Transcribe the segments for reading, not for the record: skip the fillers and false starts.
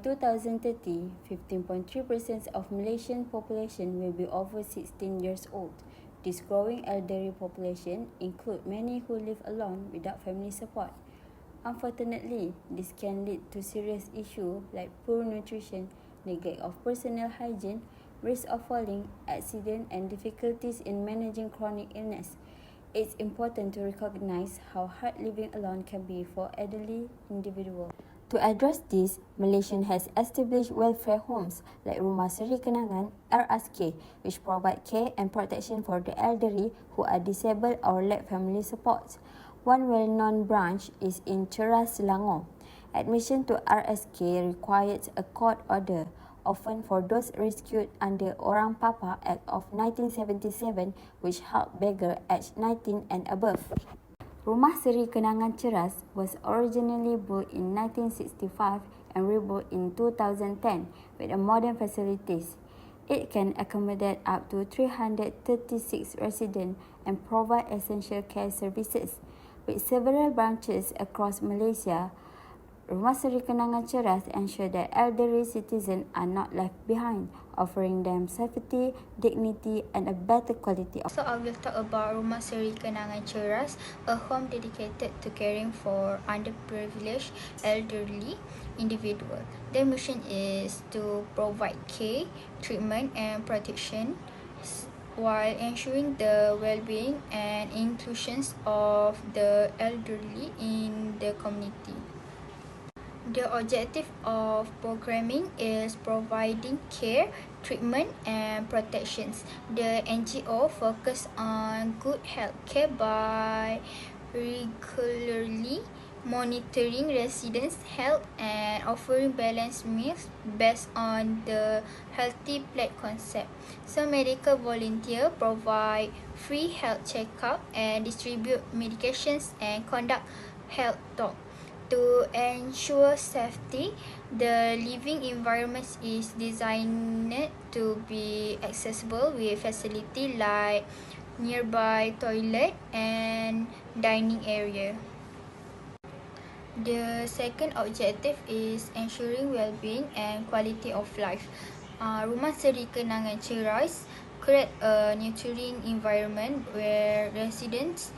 2030, 15.3% of Malaysian population will be over 16 years old. This growing elderly population include many who live alone without family support. Unfortunately, this can lead to serious issues like poor nutrition, neglect of personal hygiene, risk of falling, accident, and difficulties in managing chronic illness. It's important to recognize how hard living alone can be for elderly individuals. To address this, Malaysia has established welfare homes like Rumah Seri Kenangan, RSKC, which provide care and protection for the elderly who are disabled or lack family support. One well-known branch is in CHERAS, Selangor. Admission to RSKC requires a court order, often for those rescued under Orang Papa Act of 1977, which helped beggars aged 19 and above. Rumah Seri Kenangan CHERAS was originally built in 1965 and rebuilt in 2010 with modern facilities. It can accommodate up to 336 residents and provide essential care services. With several branches across Malaysia, Rumah Seri Kenangan CHERAS ensure that elderly citizens are not left behind, offering them safety, dignity, and a better quality of life. So I will talk about Rumah Seri Kenangan CHERAS, a home dedicated to caring for underprivileged elderly individuals. Their mission is to provide care, treatment, and protection while ensuring the well-being and inclusion of the elderly in the community. The objective of programming is providing care, treatment, and protections. The NGO focus on good health care by regularly monitoring residents' health and offering balanced meals based on the healthy plate concept. So medical volunteers provide free health checkup and distribute medications and conduct health talk. To ensure safety, the living environment is designed to be accessible with facilities like nearby toilet and dining area. The second objective is ensuring well-being and quality of life. Rumah Seri Kenangan CHERAS create a nurturing environment where residents'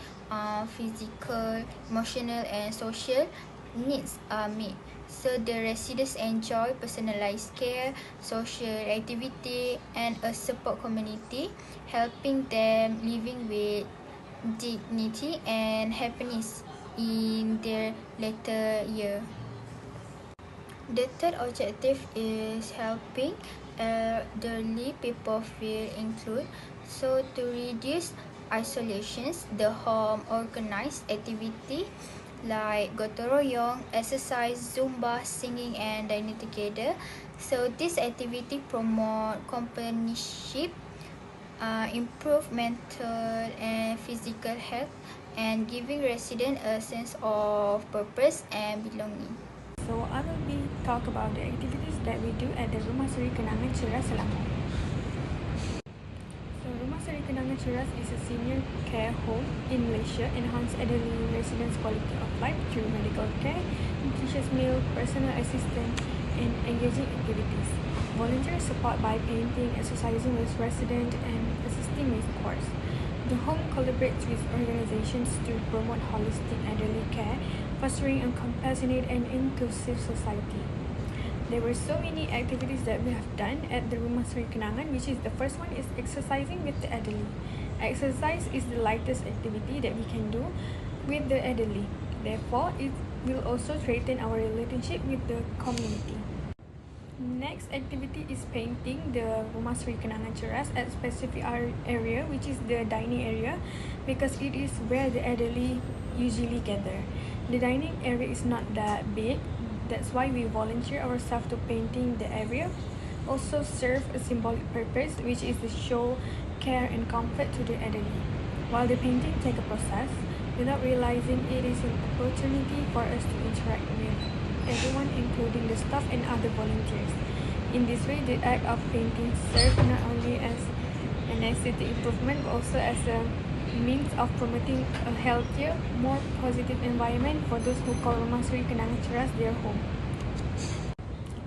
physical, emotional, and social needs are met. So the residents enjoy personalized care, social activity, and a support community, helping them living with dignity and happiness in their later year. The third objective is helping elderly people feel included. So to reduce isolations, the home organized activity like gotong royong, exercise, zumba, singing, and dining together. So this activity promote companionship, improve mental and physical health, and giving residents a sense of purpose and belonging. So I will be talk about the activities that we do at the Rumah Seri Kenangan CHERAS, Selangor. Rumah Seri Kenangan CHERAS is a senior care home in Malaysia, enhance elderly residents' quality of life through medical care, nutritious meal, personal assistance, and engaging activities. Volunteer support by painting, exercising with residents, and assisting with course. The home collaborates with organizations to promote holistic elderly care, fostering a compassionate and inclusive society. There were so many activities that we have done at the Rumah Seri Kenangan, which is the first one is exercising with the elderly. Exercise is the lightest activity that we can do with the elderly. Therefore, it will also strengthen our relationship with the community. Next activity is painting the Rumah Seri Kenangan CHERAS at specific area, which is the dining area, because it is where the elderly usually gather. The dining area is not that big. That's why we volunteer ourselves to painting the area. Also serve a symbolic purpose, which is to show care and comfort to the elderly. While the painting takes a process, without realizing it is an opportunity for us to interact with everyone, including the staff and other volunteers. In this way, the act of painting serves not only as an aesthetic improvement, but also as a means of promoting a healthier, more positive environment for those who call Rumah Seri Kenangan CHERAS their home.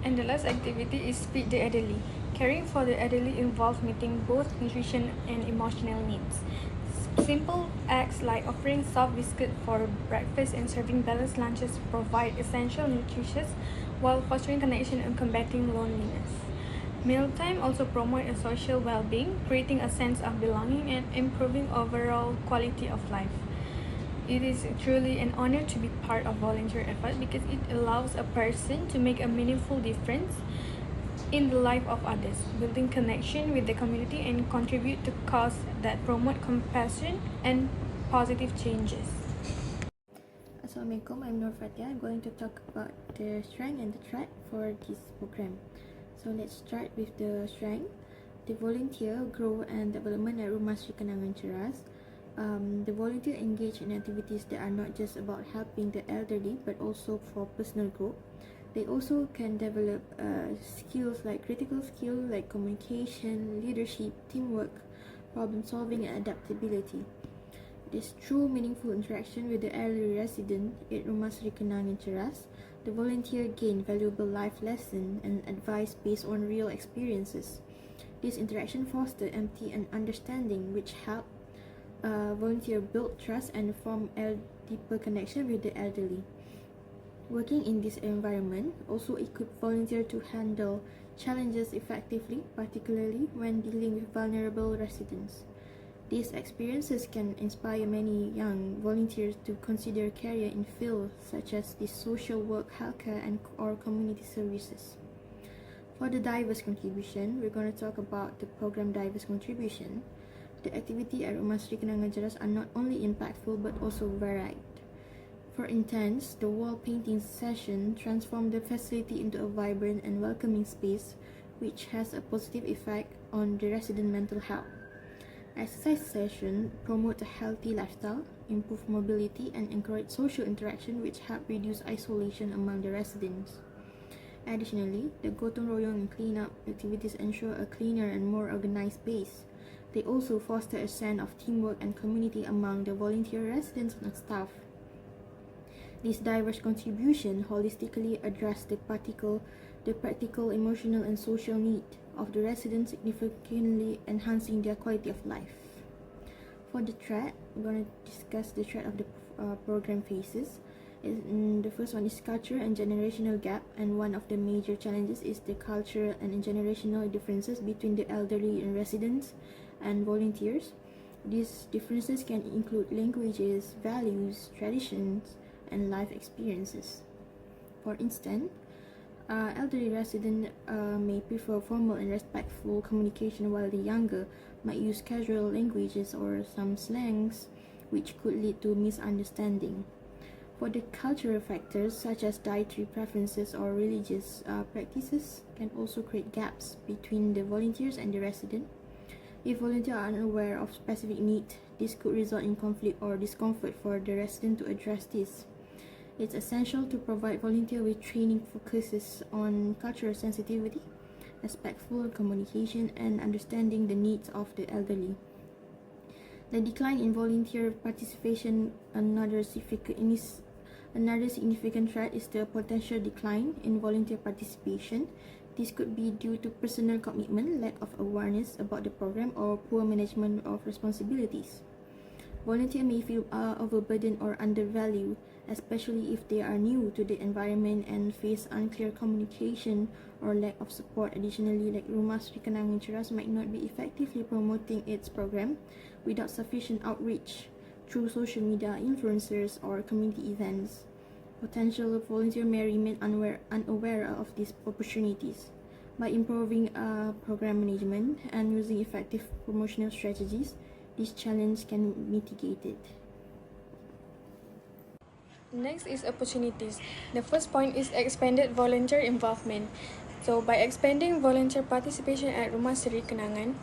And the last activity is Feed the Elderly. Caring for the elderly involves meeting both nutrition and emotional needs. Simple acts like offering soft biscuit for breakfast and serving balanced lunches provide essential nutrition while fostering connection and combating loneliness. Mealtime also promote a social well-being, creating a sense of belonging and improving overall quality of life. It is truly an honor to be part of volunteer effort because it allows a person to make a meaningful difference in the life of others, building connection with the community and contribute to causes that promote compassion and positive changes. Assalamualaikum, I'm NURFATHIHAH. I'm going to talk about the strength and the threat for this program. So let's start with the strength. The volunteer growth and development at Rumah Kenangan CHERAS. The volunteer engage in activities that are not just about helping the elderly but also for personal growth. They also can develop skills like critical skills like communication, leadership, teamwork, problem solving and adaptability. This true meaningful interaction with the elderly resident at Rumah Kenangan CHERAS, the volunteer gain valuable life lessons and advice based on real experiences. This interaction foster empathy and understanding which help volunteer build trust and form a deeper connection with the elderly. Working in this environment also equip volunteers to handle challenges effectively, particularly when dealing with vulnerable residents. These experiences can inspire many young volunteers to consider career in fields such as the social work, healthcare, and or community services. For the diverse contribution, we're going to talk about the program diverse contribution. The activity at Rumah Kenangan CHERAS are not only impactful but also varied. For instance, the wall painting session transformed the facility into a vibrant and welcoming space, which has a positive effect on the resident mental health. Exercise session promote a healthy lifestyle, improve mobility, and encourage social interaction, which help reduce isolation among the residents. Additionally, the gotong royong and cleanup activities ensure a cleaner and more organized space. They also foster a sense of teamwork and community among the volunteer residents and staff. This diverse contribution holistically address the practical, emotional, and social need of the residents, significantly enhancing their quality of life. For the threat, we're going to discuss the threat of the program faces. The first one is culture and generational gap, and one of the major challenges is the cultural and generational differences between the elderly and residents and volunteers. These differences can include languages, values, traditions, and life experiences. For instance, elderly residents may prefer formal and respectful communication, while the younger might use casual languages or some slangs, which could lead to misunderstanding. For the cultural factors such as dietary preferences or religious practices can also create gaps between the volunteers and the resident. If volunteers are unaware of specific needs, this could result in conflict or discomfort for the resident to address this. It's essential to provide volunteers with training focuses on cultural sensitivity, respectful communication, and understanding the needs of the elderly. The decline in volunteer participation, another significant threat is the potential decline in volunteer participation. This could be due to personal commitment, lack of awareness about the program, or poor management of responsibilities. Volunteers may feel overburdened or undervalued, especially if they are new to the environment and face unclear communication or lack of support. Additionally, like Rumah Kenangan CHERAS might not be effectively promoting its program without sufficient outreach through social media, influencers, or community events. Potential volunteers may remain unaware of these opportunities. By improving program management and using effective promotional strategies, this challenge can be mitigated. Next is opportunities. The first point is expanded volunteer involvement. So by expanding volunteer participation at Rumah Kenangan,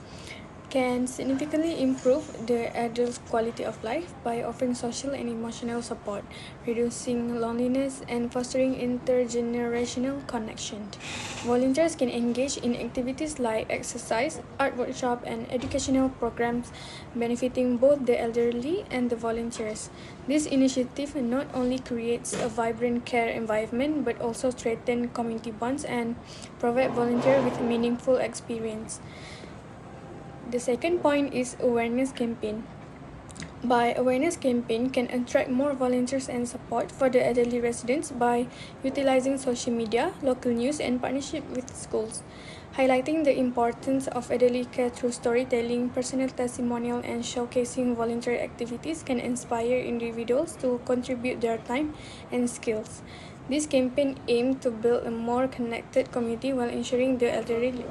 can significantly improve the adult's quality of life by offering social and emotional support, reducing loneliness, and fostering intergenerational connection. Volunteers can engage in activities like exercise, art workshop, and educational programs, benefiting both the elderly and the volunteers. This initiative not only creates a vibrant care environment but also strengthens community bonds and provide volunteers with meaningful experience. The second point is awareness campaign. By awareness campaign can attract more volunteers and support for the elderly residents by utilizing social media, local news, and partnership with schools. Highlighting the importance of elderly care through storytelling, personal testimonial, and showcasing voluntary activities can inspire individuals to contribute their time and skills. This campaign aims to build a more connected community while ensuring the elderly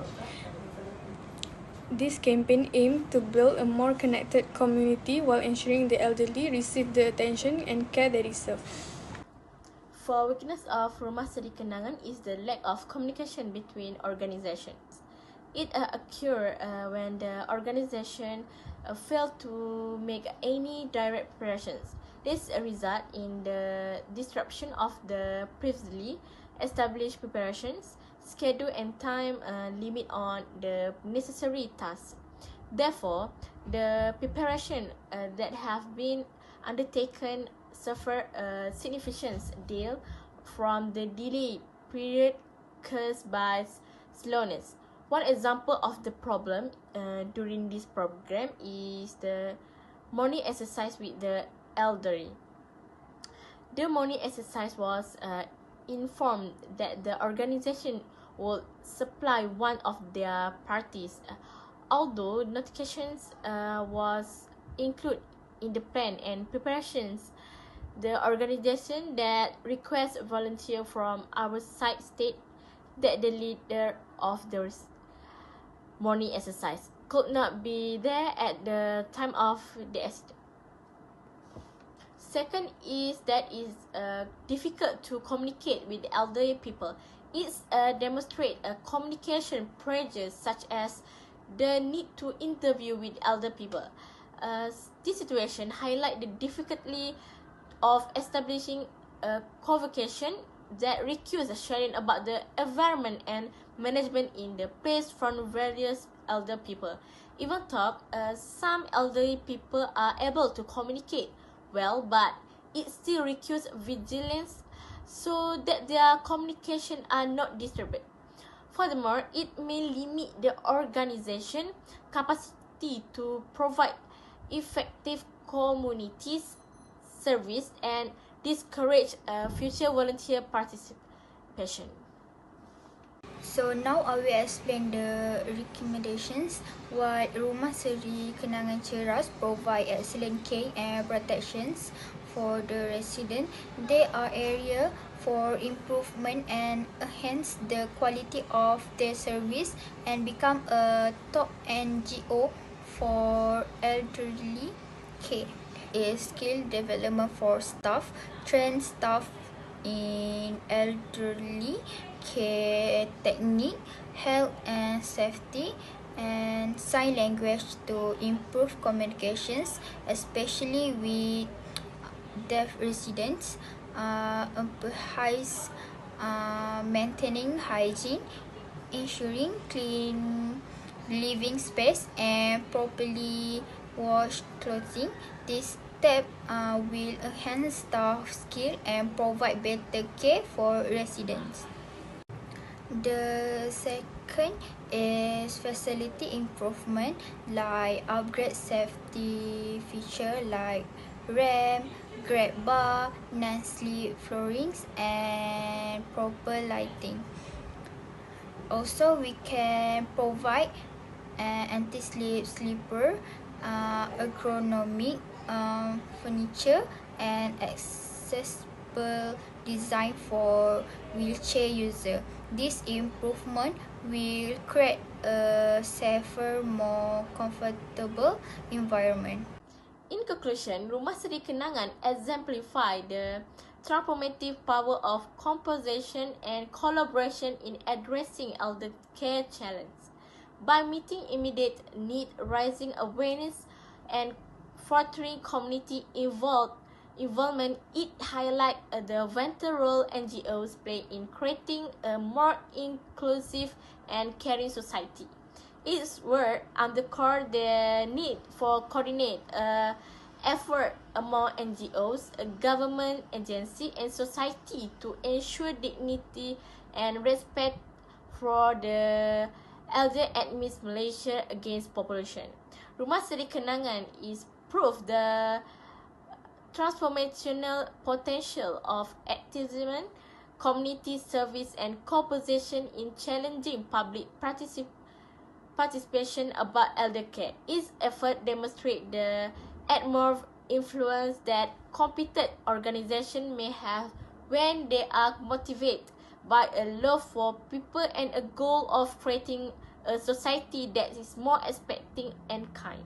This campaign aimed to build a more connected community while ensuring the elderly receive the attention and care they deserve. For weakness of Rumah Seri Kenangan is the lack of communication between organizations. It occurs when the organization fail to make any direct preparations. This result in the disruption of the previously established preparations, schedule and time limit on the necessary tasks. Therefore, the preparation that have been undertaken suffer a significant deal from the delay period caused by slowness. One example of the problem during this program is the morning exercise with the elderly. The morning exercise was informed that the organization would supply one of their parties. Although notifications was included in the plan and preparations, the organization that requests volunteer from our side state that the leader of the morning exercise could not be there at the time of the accident. Second is that it's difficult to communicate with elderly people. It demonstrates a communication pressure such as the need to interview with elder people. This situation highlights the difficulty of establishing a convocation that requires sharing about the environment and management in the place from various elder people. Even though some elderly people are able to communicate well, but it still requires vigilance so that their communication are not disturbed. Furthermore, it may limit the organization capacity to provide effective community service and discourage future volunteer participation. So now I will explain the recommendations. What Rumah Seri Kenangan CHERAS provide excellent care and protections for the resident. There are areas for improvement and enhance the quality of their service and become a top NGO for elderly care. Is skill development for staff, train staff in elderly care technique, health and safety, and sign language to improve communications, especially with deaf residents. Emphasize maintaining hygiene, ensuring clean living space, and properly washed clothing. This step will enhance staff skill and provide better care for residents. The second is facility improvement, like upgrade safety feature like ramp, grab bar, non-slip floorings, and proper lighting. Also, we can provide anti-slip slipper, ergonomic furniture, and accessible design for wheelchair user. This improvement will create a safer, more comfortable environment. In conclusion, Rumah Seri Kenangan exemplify the transformative power of composition and collaboration in addressing elder care challenges. by meeting immediate need, raising awareness, and fostering community involvement. It highlights the vital role NGOs play in creating a more inclusive and caring society. Its work underscore the need for coordinate effort among NGOs, government agency, and society to ensure dignity and respect for the elder amidst Malaysia against population. Rumah Seri Kenangan is proof the transformational potential of activism, community service, and cooperation in challenging public participation about elder care. Its effort demonstrate the enormous influence that competent organizations may have when they are motivated by a love for people and a goal of creating a society that is more expecting and kind.